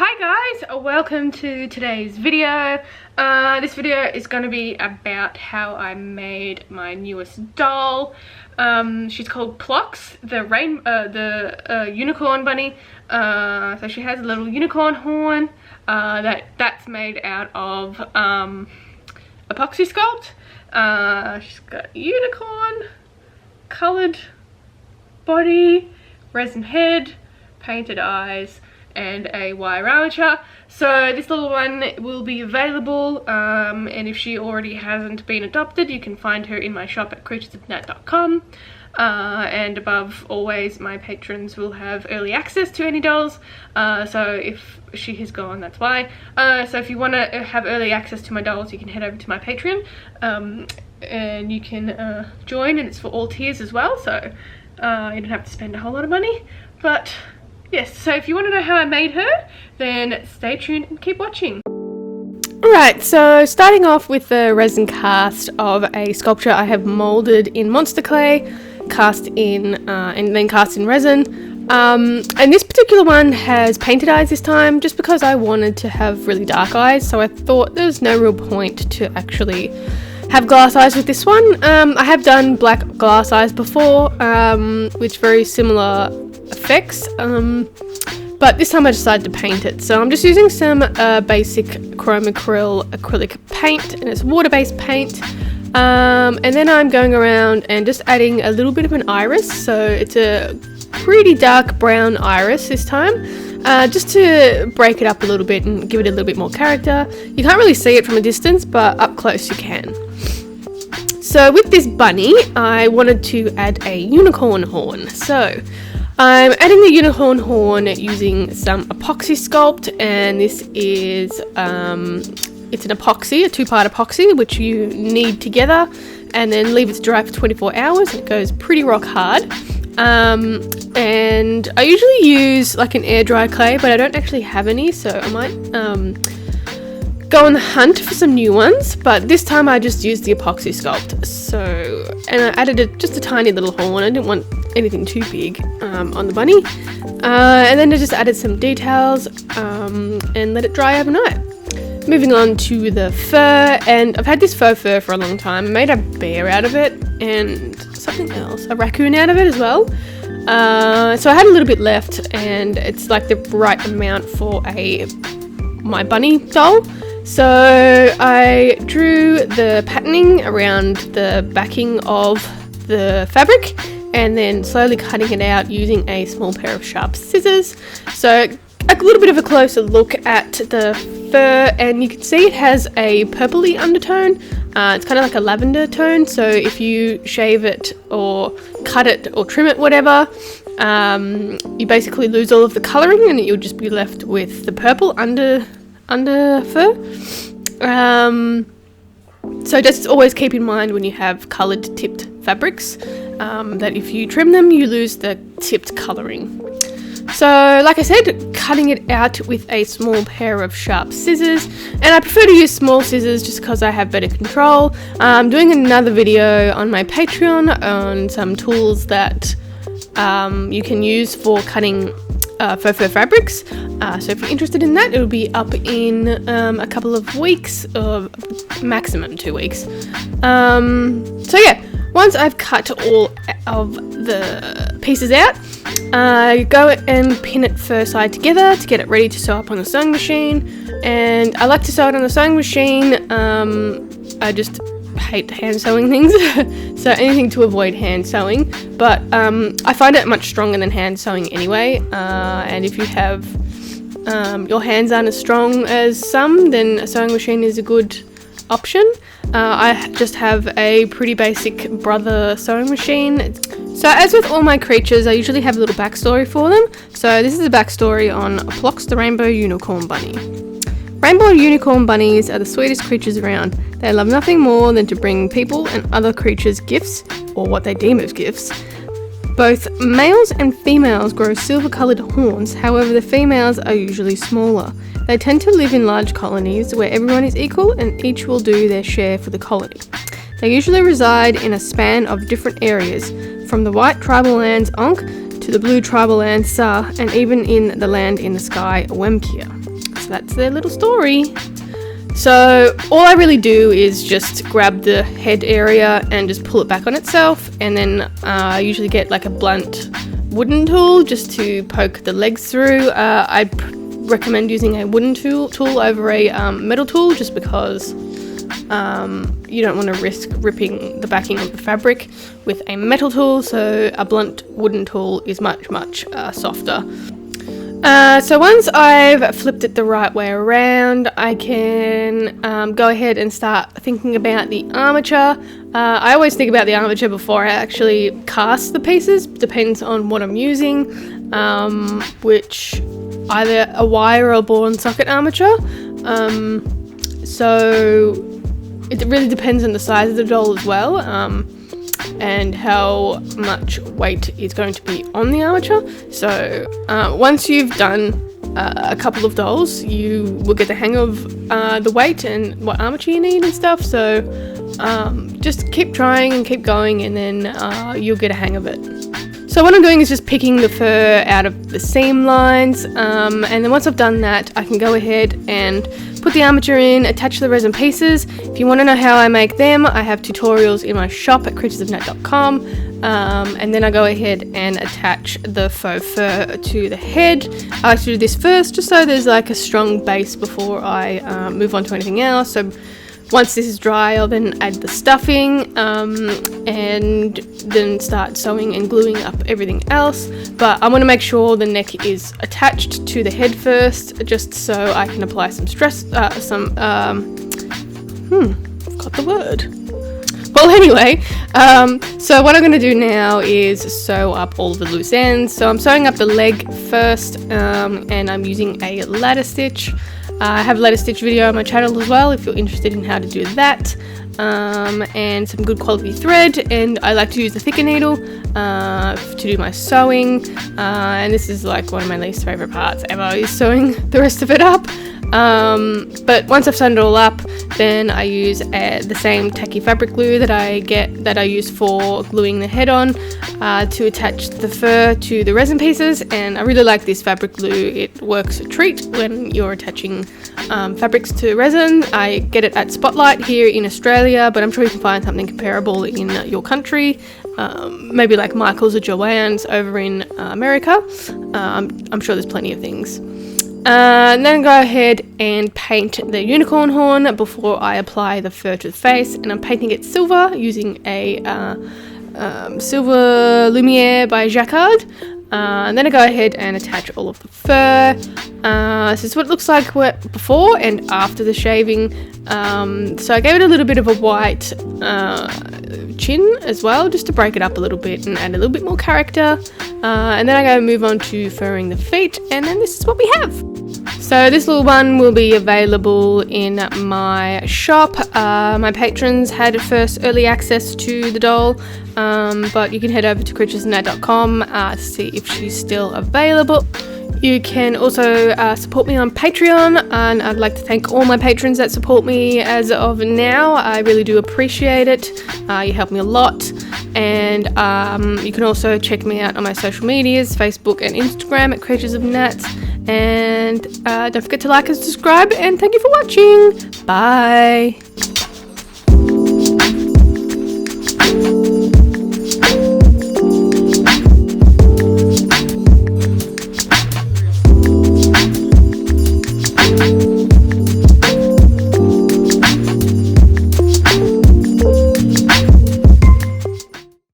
Hi guys, welcome to today's video. This video is going to be about how I made my newest doll. She's called Plox, the unicorn bunny. So she has a little unicorn horn that's made out of epoxy sculpt. She's got a unicorn, coloured body, resin head, painted eyes, and a wire armature. So this little one will be available, and if she already hasn't been adopted, you can find her in my shop at creaturesofnat.com. And above always, my patrons will have early access to any dolls, so if she has gone, that's why. So if you want to have early access to my dolls, you can head over to my Patreon, and you can join, and it's for all tiers as well, so you don't have to spend a whole lot of money. But yes, so if you want to know how I made her, then stay tuned and keep watching. Alright, so starting off with the resin cast of a sculpture I have moulded in monster clay, cast in and then cast in resin. And this particular one has painted eyes this time, just because I wanted to have really dark eyes, so I thought there was no real point to actually have glass eyes with this one. I have done black glass eyes before, which very similar effects, but this time I decided to paint it. So I'm just using some basic chroma acryl acrylic paint, and it's water-based paint, and then I'm going around and just adding a little bit of an iris. So it's a pretty dark brown iris this time, just to break it up a little bit and give it a little bit more character. You can't really see it from a distance, but up close you can. So with this bunny, I wanted to add a unicorn horn. So I'm adding the unicorn horn using some epoxy sculpt, and this is it's an epoxy, a two-part epoxy, which you knead together and then leave it to dry for 24 hours. It goes pretty rock hard. And I usually use like an air dry clay, but I don't actually have any, so I might go on the hunt for some new ones, but this time I just used the epoxy sculpt. So, and I added just a tiny little horn. I didn't want anything too big on the bunny, and then I just added some details and let it dry overnight. Moving on to the fur, and I've had this faux fur for a long time. I made a bear out of it and something else, a raccoon out of it as well. So I had a little bit left, and it's like the right amount for my bunny doll. So I drew the patterning around the backing of the fabric, and then slowly cutting it out using a small pair of sharp scissors. So a little bit of a closer look at the fur, and you can see it has a purpley undertone. It's kind of like a lavender tone, so if you shave it or cut it or trim it, whatever, you basically lose all of the colouring, and you'll just be left with the purple under fur. So just always keep in mind when you have coloured tipped fabrics, that if you trim them, you lose the tipped colouring. So like I said, cutting it out with a small pair of sharp scissors, and I prefer to use small scissors just because I have better control. I'm doing another video on my Patreon on some tools that you can use for cutting faux fur fabrics, so if you're interested in that, it'll be up in a couple of weeks, or maximum 2 weeks. So yeah, once I've cut all of the pieces out, go and pin it fur side together to get it ready to sew up on the sewing machine. And I like to sew it on the sewing machine. I just hate hand sewing things, so anything to avoid hand sewing, but I find it much stronger than hand sewing anyway, and if you have your hands aren't as strong as some, then a sewing machine is a good option. I just have a pretty basic Brother sewing machine. So as with all my creatures, I usually have a little backstory for them. So this is a backstory on Plox, the rainbow unicorn bunny. Rainbow unicorn bunnies are the sweetest creatures around. They love nothing more than to bring people and other creatures gifts, or what they deem as gifts. Both males and females grow silver-coloured horns, however the females are usually smaller. They tend to live in large colonies where everyone is equal and each will do their share for the colony. They usually reside in a span of different areas, from the white tribal lands Ankh to the blue tribal land Sa, and even in the land in the sky Wemkia. So that's their little story. So all I really do is just grab the head area and just pull it back on itself, and then I usually get like a blunt wooden tool just to poke the legs through. I recommend using a wooden tool over a metal tool, just because you don't want to risk ripping the backing of the fabric with a metal tool, so a blunt wooden tool is much softer. So once I've flipped it the right way around, I can go ahead and start thinking about the armature. I always think about the armature before I actually cast the pieces. Depends on what I'm using, which either a wire or a ball and socket armature. So it really depends on the size of the doll as well, and how much weight is going to be on the armature. So once you've done a couple of dolls, you will get the hang of the weight and what armature you need and stuff. So just keep trying and keep going, and then you'll get a hang of it. So what I'm doing is just picking the fur out of the seam lines, and then once I've done that, I can go ahead and put the armature in, attach the resin pieces. If you want to know how I make them, I have tutorials in my shop at creaturesofnat.com, and then I go ahead and attach the faux fur to the head. I like to do this first just so there's like a strong base before I move on to anything else. So once this is dry, I'll then add the stuffing, and then start sewing and gluing up everything else. But I want to make sure the neck is attached to the head first, just so I can apply some stress, forgot the word. Well, anyway, so what I'm going to do now is sew up all the loose ends. So I'm sewing up the leg first, and I'm using a ladder stitch. I have a ladder stitch video on my channel as well if you're interested in how to do that, and some good quality thread, and I like to use a thicker needle to do my sewing, and this is like one of my least favourite parts ever, is sewing the rest of it up. But once I've sewn it all up, then I use the same tacky fabric glue that I use for gluing the head on, to attach the fur to the resin pieces. And I really like this fabric glue. It works a treat when you're attaching fabrics to resin. I get it at Spotlight here in Australia, but I'm sure you can find something comparable in your country, maybe like Michael's or Joann's over in America. I'm sure there's plenty of things. And then go ahead and paint the unicorn horn before I apply the fur to the face, and I'm painting it silver using a Silver Lumiere by Jacquard. And then I go ahead and attach all of the fur. This is what it looks like before and after the shaving. So I gave it a little bit of a white chin as well, just to break it up a little bit and add a little bit more character. And then I go move on to furring the feet, and then this is what we have. So this little one will be available in my shop. My patrons had first early access to the doll, but you can head over to creaturesofnat.com to see if she's still available. You can also support me on Patreon, and I'd like to thank all my patrons that support me as of now. I really do appreciate it. You help me a lot. And you can also check me out on my social medias, Facebook and Instagram at Creatures of Nat. And don't forget to like and subscribe, and thank you for watching. Bye.